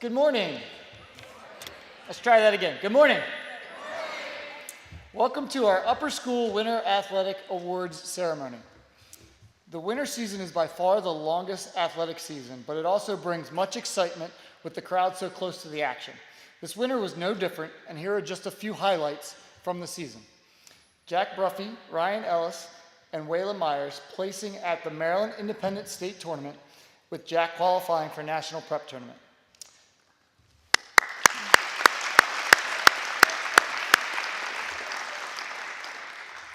Good morning. Let's try that again. Good morning. Welcome to our Upper School Winter Athletic Awards ceremony. The winter season is by far the longest athletic season, but it also brings much excitement with the crowd so close to the action. This winter was no different, and here are just a few highlights from the season. Jack Bruffy, Ryan Ellis, and Waylon Myers placing at the Maryland Independent State Tournament, with Jack qualifying for National Prep Tournament.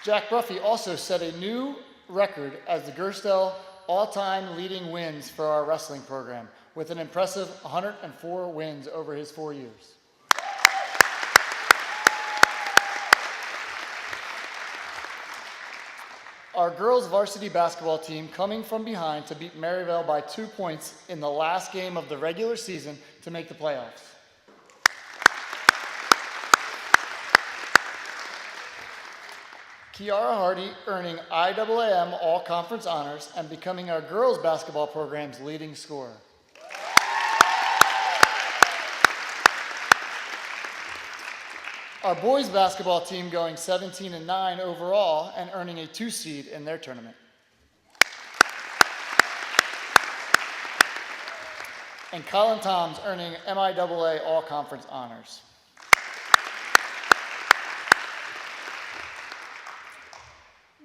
Jack Bruffy also set a new record as the Gerstel all-time leading wins for our wrestling program, with an impressive 104 wins over his 4 years. Our girls varsity basketball team coming from behind to beat Maryville by 2 points in the last game of the regular season to make the playoffs. Kiara Hardy earning IAAM All-Conference honors and becoming our girls basketball program's leading scorer. Our boys basketball team going 17-9 overall and earning a 2 seed in their tournament. And Colin Toms earning MIAA All-Conference honors.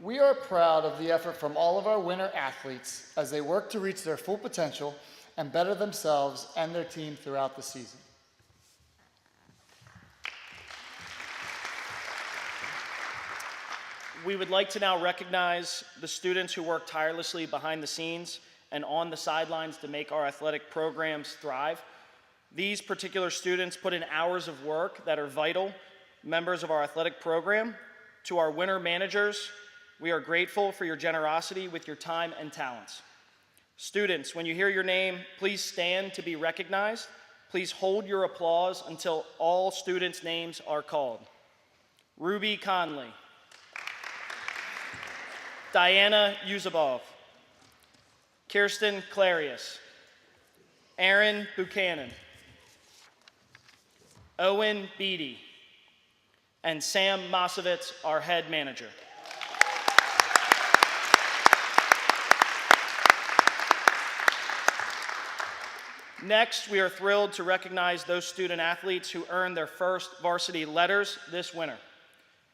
We are proud of the effort from all of our winter athletes as they work to reach their full potential and better themselves and their team throughout the season. We would like to now recognize the students who work tirelessly behind the scenes and on the sidelines to make our athletic programs thrive. These particular students put in hours of work that are vital members of our athletic program. To our winter managers, we are grateful for your generosity with your time and talents. Students, when you hear your name, please stand to be recognized. Please hold your applause until all students' names are called. Ruby Conley. Diana Yuzabov. Kirsten Clarius. Aaron Buchanan. Owen Beatty. And Sam Mosovitz, our head manager. Next, we are thrilled to recognize those student athletes who earned their first varsity letters this winter.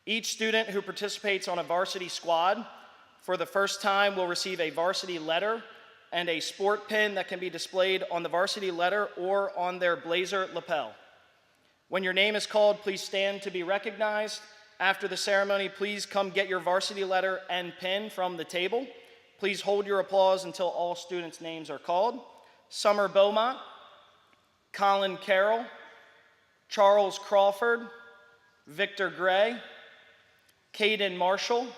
Each student who participates on a varsity squad for the first time will receive a varsity letter and a sport pin that can be displayed on the varsity letter or on their blazer lapel. When your name is called, please stand to be recognized. After the ceremony, please come get your varsity letter and pin from the table. Please hold your applause until all students' names are called. Summer Beaumont, Colin Carroll, Charles Crawford, Victor Gray, Caden Marshall,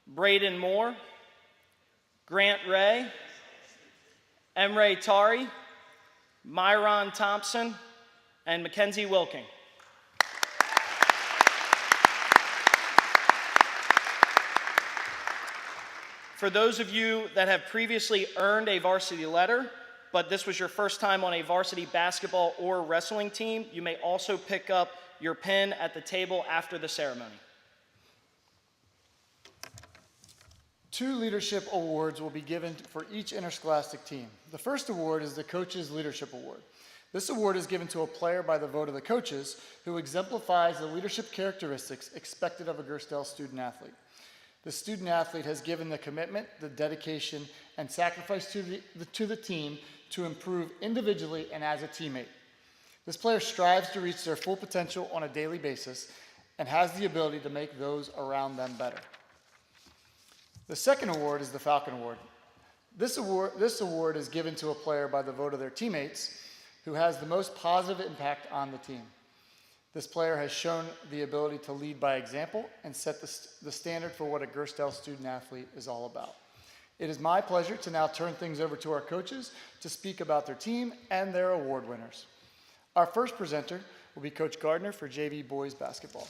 Braden Moore, Grant Ray, Emre Tari, Myron Thompson, and Mackenzie Wilking. For those of you that have previously earned a varsity letter, but this was your first time on a varsity basketball or wrestling team, you may also pick up your pin at the table after the ceremony. 2 leadership awards will be given for each interscholastic team. The first award is the Coaches Leadership Award. This award is given to a player by the vote of the coaches who exemplifies the leadership characteristics expected of a Gerstel student athlete. The student athlete has given the commitment, the dedication, and sacrifice to the team to improve individually and as a teammate. This player strives to reach their full potential on a daily basis and has the ability to make those around them better. The second award is the Falcon Award. This award is given to a player by the vote of their teammates who has the most positive impact on the team. This player has shown the ability to lead by example and set the standard for what a Gerstel student athlete is all about. It is my pleasure to now turn things over to our coaches to speak about their team and their award winners. Our first presenter will be Coach Gardner for JV Boys Basketball.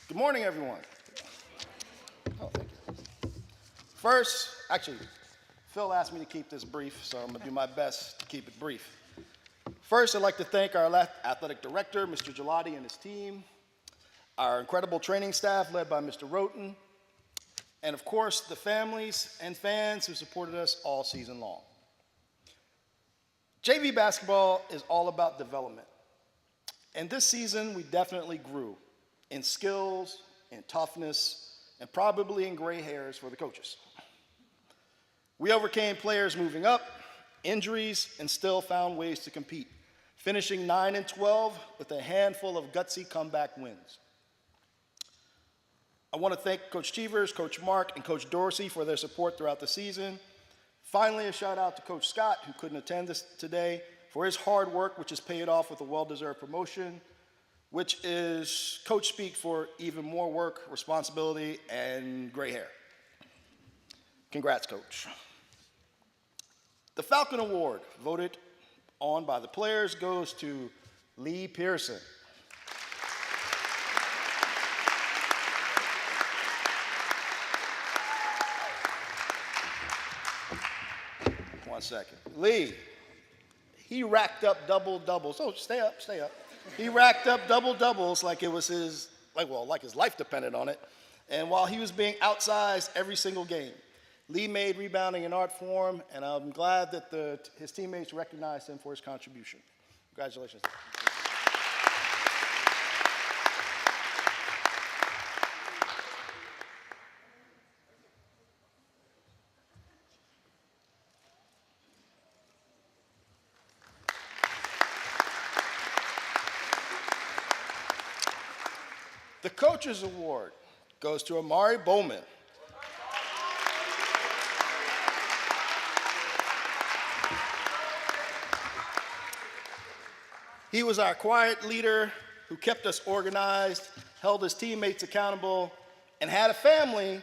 Good morning, everyone. Oh, thank you. First, actually, Phil asked me to keep this brief, so I'm going to do my best to keep it brief. First, I'd like to thank our athletic director, Mr. Gelati, and his team, our incredible training staff led by Mr. Roten, and of course, the families and fans who supported us all season long. JV basketball is all about development. And this season, we definitely grew in skills, in toughness, and probably in gray hairs for the coaches. We overcame players moving up, injuries, and still found ways to compete, finishing 9-12 with a handful of gutsy comeback wins. I want to thank Coach Cheevers, Coach Mark, and Coach Dorsey for their support throughout the season. Finally, a shout out to Coach Scott, who couldn't attend this today, for his hard work, which is paid off with a well-deserved promotion, which is coach speak for even more work, responsibility, and gray hair. Congrats, Coach. The Falcon Award, voted on by the players, goes to Lee Pearson. One second. Lee, he racked up double-doubles. Oh, stay up, stay up. He racked up double-doubles like it was his, like his life depended on it. And while he was being outsized every single game, Lee made rebounding an art form, and I'm glad that his teammates recognized him for his contribution. Congratulations. The Coaches Award goes to Amari Bowman. He was our quiet leader who kept us organized, held his teammates accountable, and had a family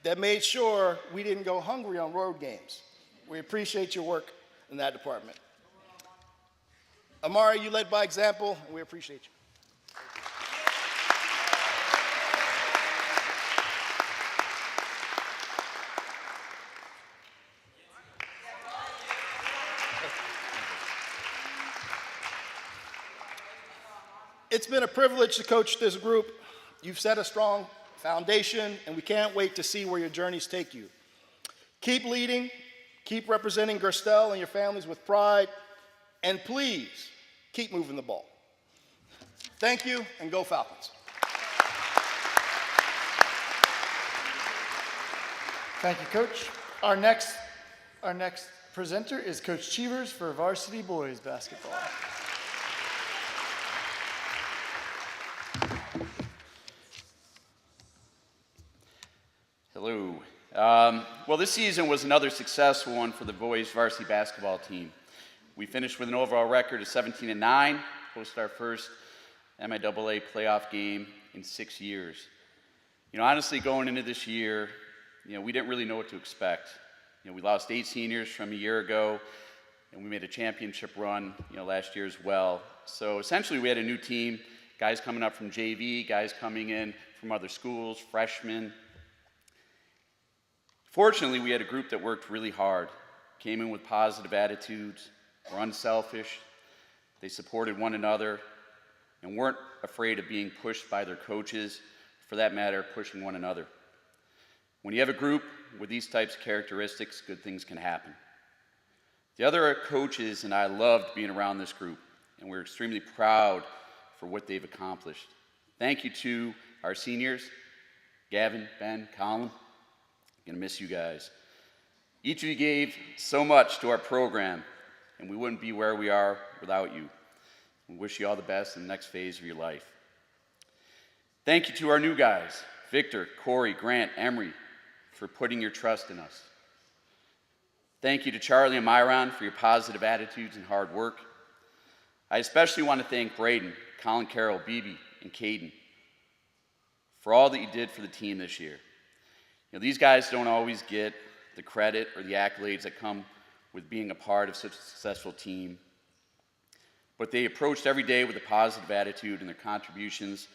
that made sure we didn't go hungry on road games. We appreciate your work in that department. Amari, you led by example, and we appreciate you. It's been a privilege to coach this group. You've set a strong foundation, and we can't wait to see where your journeys take you. Keep leading, keep representing Gerstel and your families with pride, and please, keep moving the ball. Thank you, and go Falcons. Thank you, Coach. Our next presenter is Coach Cheevers for Varsity Boys Basketball. Hello. Well, this season was another successful one for the boys varsity basketball team. We finished with an overall record of 17-9, hosted our first MIAA playoff game in 6 years. Honestly, going into this year, we didn't really know what to expect. We lost 8 seniors from a year ago, and we made a championship run, last year as well. So essentially, we had a new team, guys coming up from JV, guys coming in from other schools, freshmen. Fortunately, we had a group that worked really hard, came in with positive attitudes, were unselfish, they supported one another, and weren't afraid of being pushed by their coaches, for that matter, pushing one another. When you have a group with these types of characteristics, good things can happen. The other coaches and I loved being around this group, and we're extremely proud for what they've accomplished. Thank you to our seniors, Gavin, Ben, Colin. Gonna miss you guys. Each of you gave so much to our program, and we wouldn't be where we are without you. We wish you all the best in the next phase of your life. Thank you to our new guys, Victor, Corey, Grant, Emery, for putting your trust in us. Thank you to Charlie and Myron for your positive attitudes and hard work. I especially want to thank Braden, Colin Carroll, Beebe, and Caden for all that you did for the team this year. These guys don't always get the credit or the accolades that come with being a part of such a successful team, but they approached every day with a positive attitude, and their contributions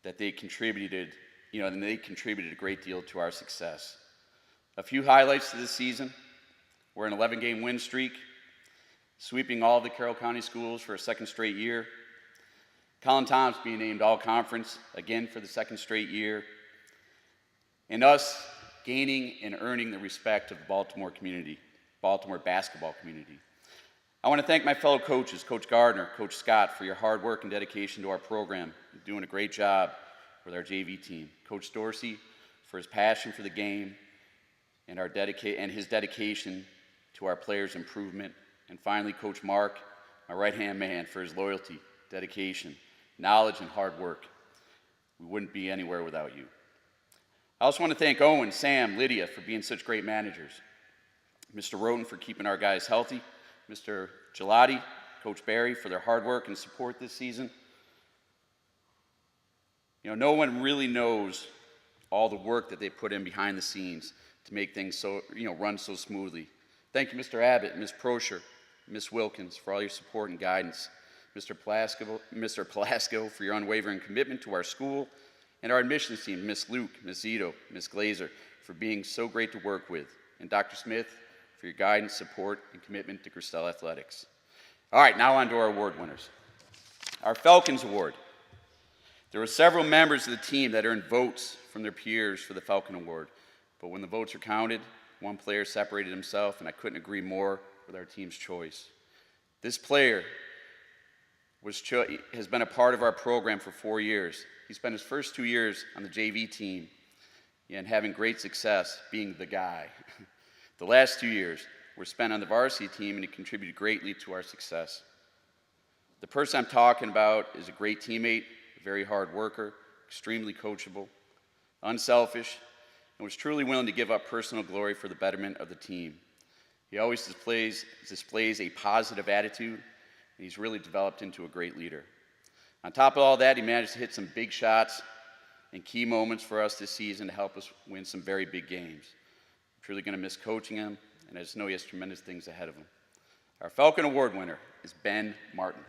that they contributed, and they contributed a great deal to our success. A few highlights to this season: we're an 11-game win streak, sweeping all of the Carroll County schools for a second straight year. Colin Thomas being named All-Conference again for the second straight year. And us gaining and earning the respect of the Baltimore community, Baltimore basketball community. I want to thank my fellow coaches, Coach Gardner, Coach Scott, for your hard work and dedication to our program. You're doing a great job with our JV team. Coach Dorsey for his passion for the game and his dedication to our players' improvement. And finally, Coach Mark, my right-hand man, for his loyalty, dedication, knowledge, and hard work. We wouldn't be anywhere without you. I also want to thank Owen, Sam, Lydia for being such great managers. Mr. Roten for keeping our guys healthy. Mr. Gelati, Coach Barry for their hard work and support this season. You know, no one really knows all the work that they put in behind the scenes to make things so, run so smoothly. Thank you, Mr. Abbott, Ms. Prosher, Ms. Wilkins, for all your support and guidance. Mr. Palasko for your unwavering commitment to our school, and our admissions team, Ms. Luke, Ms. Zito, Ms. Glazer, for being so great to work with, and Dr. Smith for your guidance, support, and commitment to Christelle Athletics. All right, now on to our award winners. Our Falcons Award. There were several members of the team that earned votes from their peers for the Falcon Award, but when the votes were counted, one player separated himself, and I couldn't agree more with our team's choice. This player has been a part of our program for 4 years. He spent his first 2 years on the JV team and having great success being the guy. The last 2 years were spent on the varsity team, and he contributed greatly to our success. The person I'm talking about is a great teammate, a very hard worker, extremely coachable, unselfish, and was truly willing to give up personal glory for the betterment of the team. He always displays a positive attitude, and he's really developed into a great leader. On top of all that, he managed to hit some big shots and key moments for us this season to help us win some very big games. I'm truly going to miss coaching him, and I just know he has tremendous things ahead of him. Our Falcon Award winner is Ben Martin.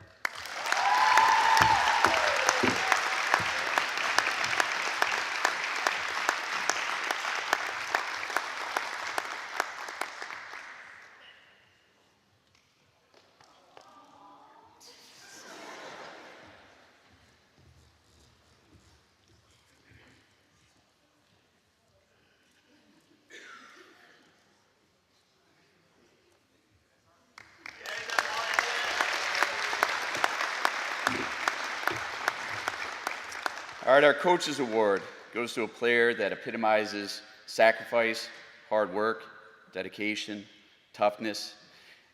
All right, our Coaches Award goes to a player that epitomizes sacrifice, hard work, dedication, toughness,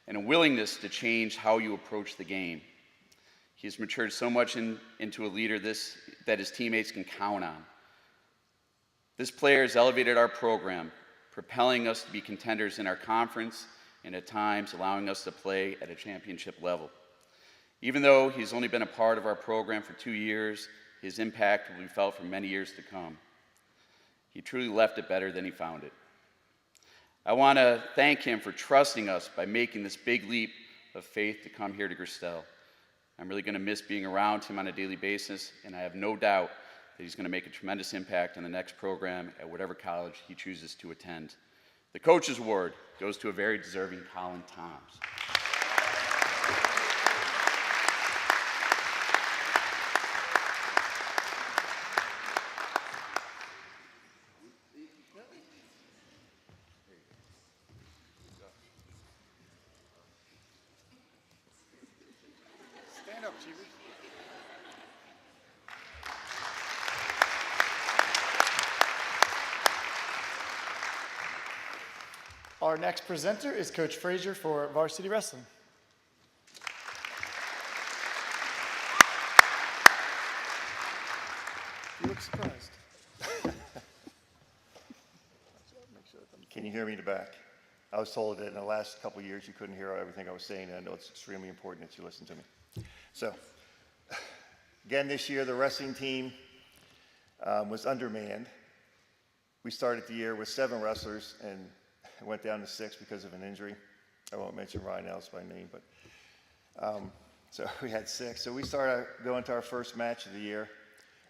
and a willingness to change how you approach the game. He has matured so much into a leader that his teammates can count on. This player has elevated our program, propelling us to be contenders in our conference and at times allowing us to play at a championship level. Even though he's only been a part of our program for 2 years, his impact will be felt for many years to come. He truly left it better than he found it. I want to thank him for trusting us by making this big leap of faith to come here to Christelle. I'm really going to miss being around him on a daily basis, and I have no doubt that he's going to make a tremendous impact on the next program at whatever college he chooses to attend. The Coaches Award goes to a very deserving Colin Toms. Stand up, Cheever. Our next presenter is Coach Frazier for Varsity Wrestling. You look surprised. Can you hear me in the back? I was told that in the last couple of years you couldn't hear everything I was saying, and I know it's extremely important that you listen to me. So, again, this year the wrestling team was undermanned. We started the year with 7 wrestlers and it went down to 6 because of an injury. I won't mention Ryan Ellis by name, but so we had 6. So we started going to our first match of the year.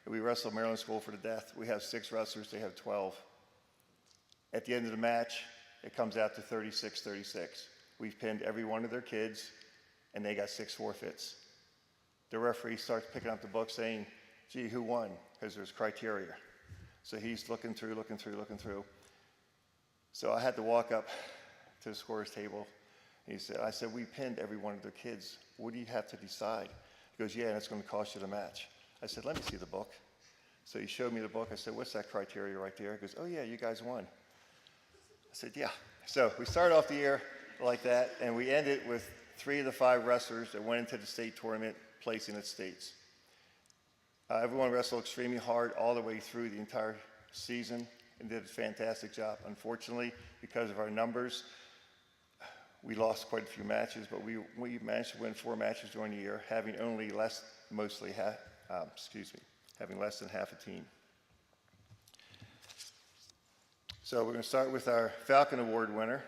We wrestled Maryland School for the Death. We have 6 wrestlers, they have 12. At the end of the match, it comes out to 36-36. We've pinned every one of their kids, and they got 6 forfeits. The referee starts picking up the book saying, gee, who won? Because there's criteria. So he's looking through. So I had to walk up to the scorer's table. I said, we pinned every one of their kids. What do you have to decide? He goes, yeah, and it's going to cost you the match. I said, let me see the book. So he showed me the book. I said, what's that criteria right there? He goes, oh yeah, you guys won. I said, yeah. So we started off the year like that, and we ended with 3 of the 5 wrestlers that went into the state tournament placing at states. Everyone wrestled extremely hard all the way through the entire season and did a fantastic job. Unfortunately, because of our numbers, we lost quite a few matches, but we managed to win 4 matches during the year, having having less than half a team. So we're going to start with our Falcon Award winner.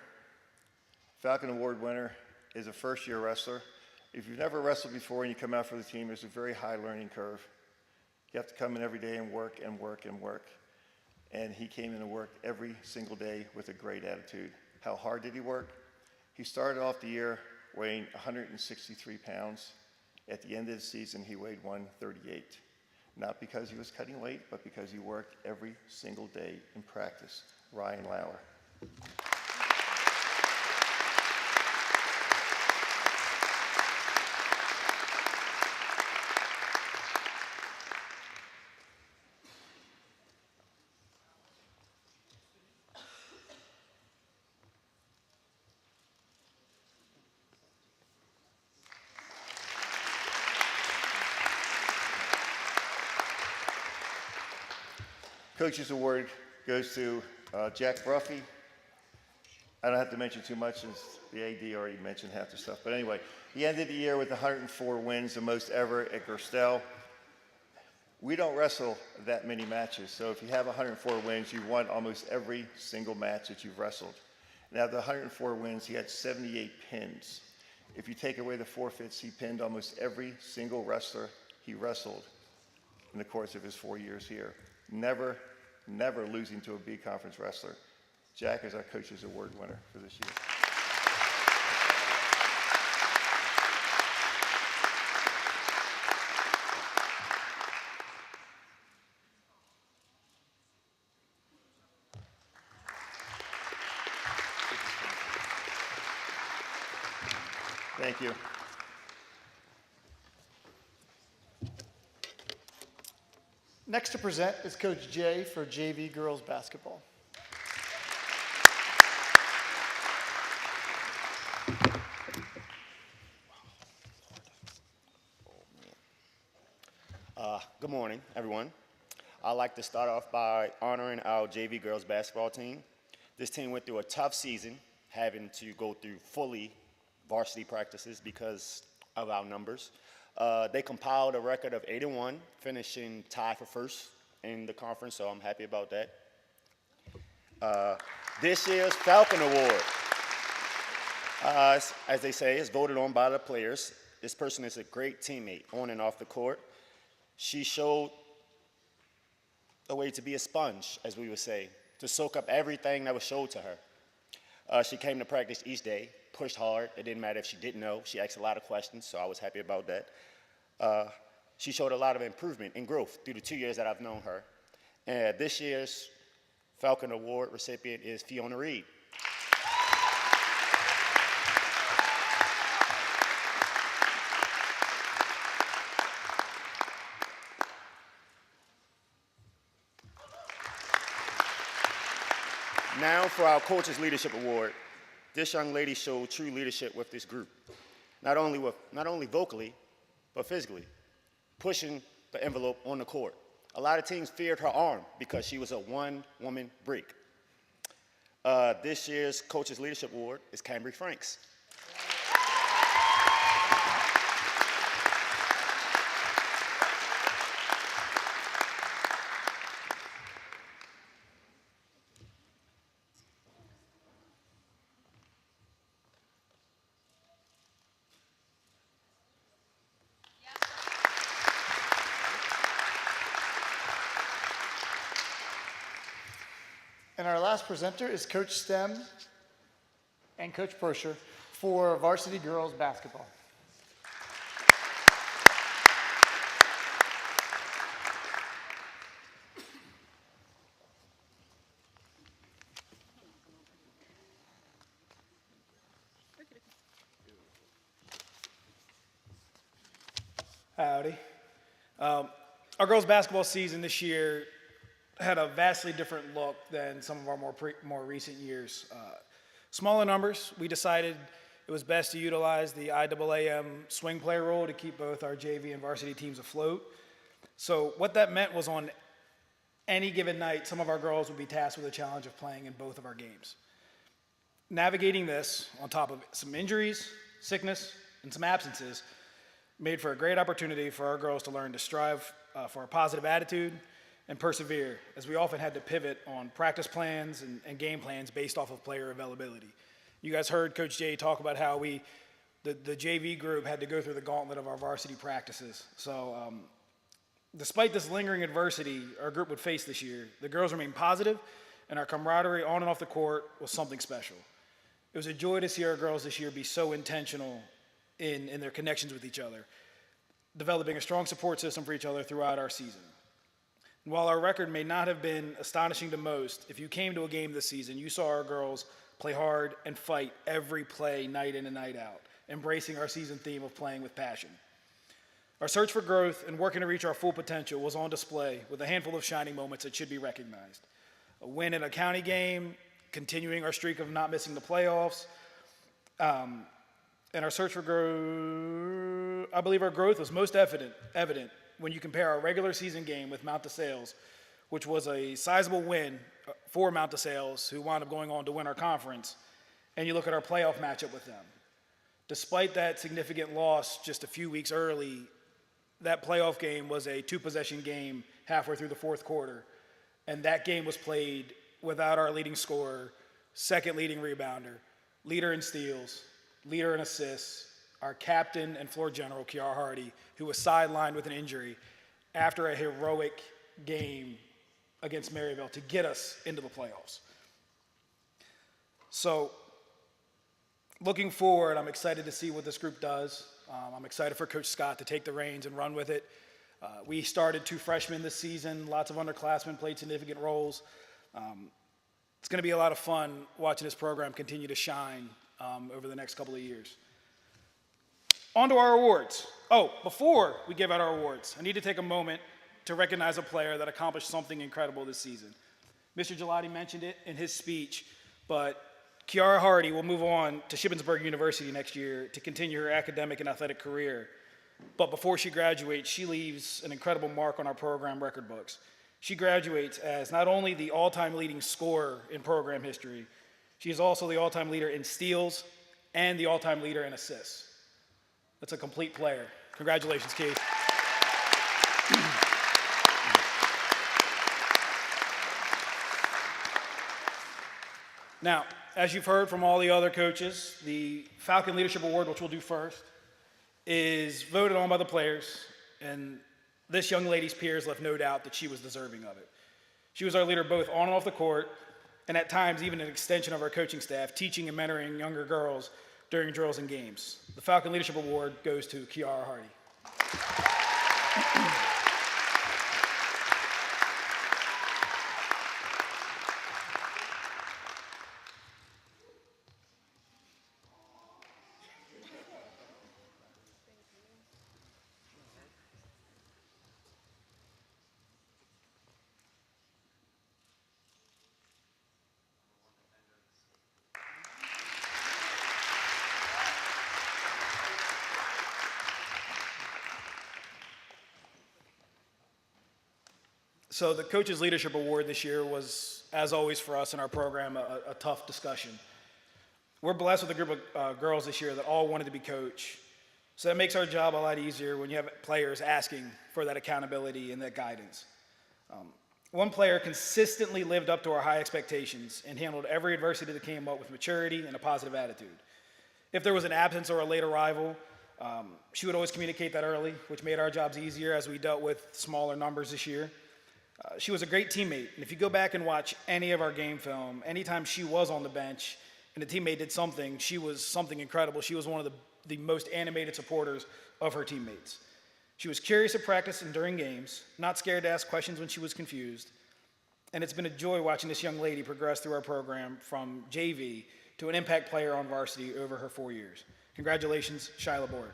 Falcon Award winner is a first-year wrestler. If you've never wrestled before and you come out for the team, there's a very high learning curve. You have to come in every day and work and work and work. And he came in and worked every single day with a great attitude. How hard did he work? He started off the year weighing 163 pounds. At the end of the season, he weighed 138. Not because he was cutting weight, but because he worked every single day in practice. Ryan Lauer. Coach's Award goes to Jack Bruffy. I don't have to mention too much since the AD already mentioned half the stuff. But anyway, he ended the year with 104 wins, the most ever at Gerstel. We don't wrestle that many matches, so if you have 104 wins, you've won almost every single match that you've wrestled. Now, the 104 wins, he had 78 pins. If you take away the forfeits, he pinned almost every single wrestler he wrestled in the course of his 4 years here. Never losing to a B conference wrestler. Jack is our Coach's Award winner for this year. Thank you. Next to present is Coach Jay for JV girls basketball. Good morning, everyone. I'd like to start off by honoring our JV girls basketball team. This team went through a tough season, having to go through fully varsity practices because of our numbers. They compiled a record of 8-1, finishing tied for first in the conference, so I'm happy about that. This year's Falcon Award, as they say, is voted on by the players. This person is a great teammate on and off the court. She showed a way to be a sponge, as we would say, to soak up everything that was showed to her. She came to practice each day, pushed hard. It didn't matter if she didn't know. She asked a lot of questions, so I was happy about that. She showed a lot of improvement and growth through the 2 years that I've known her. And this year's Falcon Award recipient is Fiona Reed. Now for our Coach's Leadership Award. This young lady showed true leadership with this group, not only vocally, but physically, pushing the envelope on the court. A lot of teams feared her arm because she was a one-woman break. This year's Coach's Leadership Award is Cambry Franks. And our last presenter is Coach Stem and Coach Persher for varsity girls basketball. Howdy. Our girls' basketball season this year had a vastly different look than some of our more recent years. Smaller numbers, we decided it was best to utilize the IAAM swing player rule to keep both our JV and varsity teams afloat. So what that meant was on any given night, some of our girls would be tasked with the challenge of playing in both of our games. Navigating this, on top of some injuries, sickness, and some absences, made for a great opportunity for our girls to learn to strive for a positive attitude and persevere, as we often had to pivot on practice plans and game plans based off of player availability. You guys heard Coach Jay talk about how the JV group had to go through the gauntlet of our varsity practices. So despite this lingering adversity our group would face this year, the girls remained positive, and our camaraderie on and off the court was something special. It was a joy to see our girls this year be so intentional in their connections with each other, developing a strong support system for each other throughout our season. And while our record may not have been astonishing to most, if you came to a game this season, you saw our girls play hard and fight every play, night in and night out, embracing our season theme of playing with passion. Our search for growth and working to reach our full potential was on display with a handful of shining moments that should be recognized. A win in a county game, continuing our streak of not missing the playoffs, and our search for growth, I believe our growth was most evident when you compare our regular season game with Mount DeSales, which was a sizable win for Mount DeSales, who wound up going on to win our conference, and you look at our playoff matchup with them. Despite that significant loss just a few weeks early, that playoff game was a two-possession game halfway through the fourth quarter, and that game was played without our leading scorer, second leading rebounder, leader in steals, leader in assists, our captain and floor general, Kiara Hardy, who was sidelined with an injury after a heroic game against Maryville to get us into the playoffs. So, looking forward, I'm excited to see what this group does. I'm excited for Coach Scott to take the reins and run with it. We started 2 freshmen this season. Lots of underclassmen played significant roles. It's going to be a lot of fun watching this program continue to shine over the next couple of years. On to our awards. Oh, before we give out our awards, I need to take a moment to recognize a player that accomplished something incredible this season. Mr. Gelati mentioned it in his speech, but Kiara Hardy will move on to Shippensburg University next year to continue her academic and athletic career. But before she graduates, she leaves an incredible mark on our program record books. She graduates as not only the all-time leading scorer in program history, she is also the all-time leader in steals and the all-time leader in assists. That's a complete player. Congratulations, Keith. Now, as you've heard from all the other coaches, the Falcon Leadership Award, which we'll do first, is voted on by the players, and this young lady's peers left no doubt that she was deserving of it. She was our leader both on and off the court, and at times even an extension of our coaching staff, teaching and mentoring younger girls during drills and games. The Falcon Leadership Award goes to Kiara Hardy. So the Coaches Leadership Award this year was, as always for us in our program, a tough discussion. We're blessed with a group of girls this year that all wanted to be coach. So that makes our job a lot easier when you have players asking for that accountability and that guidance. One player consistently lived up to our high expectations and handled every adversity that came up with maturity and a positive attitude. If there was an absence or a late arrival, she would always communicate that early, which made our jobs easier as we dealt with smaller numbers this year. She was a great teammate, and if you go back and watch any of our game film, anytime she was on the bench and a teammate did something, she was something incredible. She was one of the most animated supporters of her teammates. She was curious at practice and during games, not scared to ask questions when she was confused, and it's been a joy watching this young lady progress through our program from JV to an impact player on varsity over her 4 years. Congratulations, Shyla Board.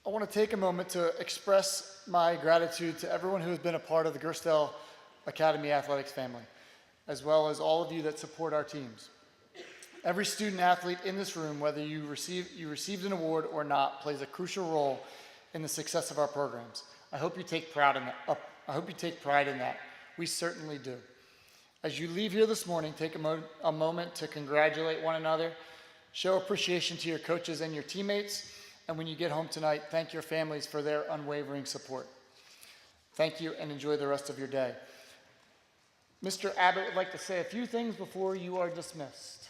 I want to take a moment to express my gratitude to everyone who has been a part of the Gerstel Academy Athletics family, as well as all of you that support our teams. Every student athlete in this room, whether you received an award or not, plays a crucial role in the success of our programs. I hope you take pride in that. I hope you take pride in that. We certainly do. As you leave here this morning, take a moment to congratulate one another, show appreciation to your coaches and your teammates, and when you get home tonight, thank your families for their unwavering support. Thank you and enjoy the rest of your day. Mr. Abbott would like to say a few things before you are dismissed.